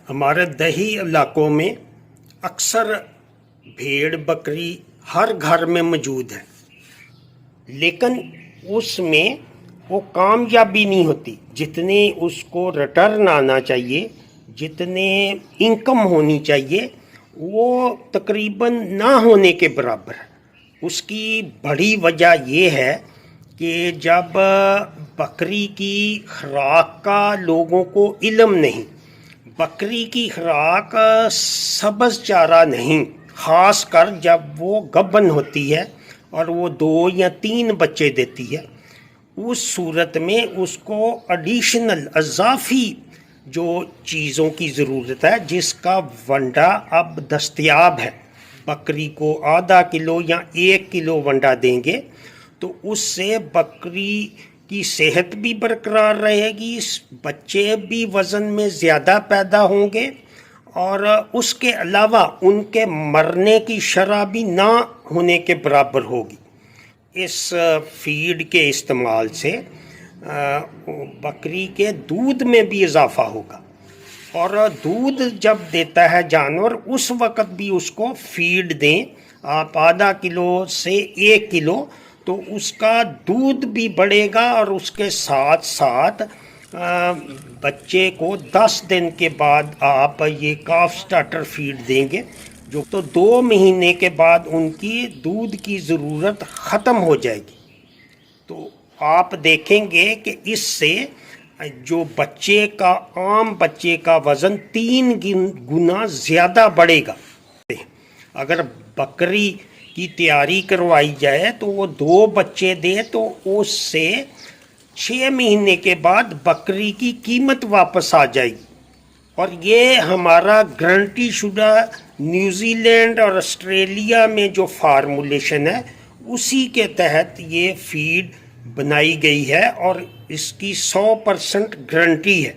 ہمارے دیہی علاقوں میں اکثر بھیڑ بکری ہر گھر میں موجود ہے، لیکن اس میں وہ کامیابی نہیں ہوتی جتنے اس کو ریٹرن آنا چاہیے، جتنے انکم ہونی چاہیے وہ تقریباً نہ ہونے کے برابر ہے۔ اس کی بڑی وجہ یہ ہے کہ جب بکری کی خوراک کا لوگوں کو علم نہیں، بکری کی خوراک سبز چارہ نہیں، خاص کر جب وہ گبن ہوتی ہے اور وہ 2 یا 3 بچے دیتی ہے، اس صورت میں اس کو ایڈیشنل اضافی جو چیزوں کی ضرورت ہے، جس کا ونڈا اب دستیاب ہے۔ بکری کو آدھا کلو یا 1 کلو ونڈا دیں گے تو اس سے بکری کی صحت بھی برقرار رہے گی، بچے بھی وزن میں زیادہ پیدا ہوں گے، اور اس کے علاوہ ان کے مرنے کی شرح بھی نہ ہونے کے برابر ہوگی۔ اس فیڈ کے استعمال سے بکری کے دودھ میں بھی اضافہ ہوگا، اور دودھ جب دیتا ہے جانور اس وقت بھی اس کو فیڈ دیں آپ آدھا کلو سے 1 کلو، تو اس کا دودھ بھی بڑھے گا، اور اس کے ساتھ ساتھ بچے کو 10 دن کے بعد آپ یہ کاف سٹارٹر فیڈ دیں گے، جو تو 2 مہینے کے بعد ان کی دودھ کی ضرورت ختم ہو جائے گی۔ تو آپ دیکھیں گے کہ اس سے جو عام بچے کا وزن 3 گنا زیادہ بڑھے گا۔ اگر بکری کی تیاری کروائی جائے تو وہ 2 بچے دے تو اس سے 6 مہینے کے بعد بکری کی قیمت واپس آ جائے گی، اور یہ ہمارا گارنٹی شدہ نیوزی لینڈ اور آسٹریلیا میں جو فارمولیشن ہے اسی کے تحت یہ فیڈ بنائی گئی ہے، اور اس کی 100% گارنٹی ہے۔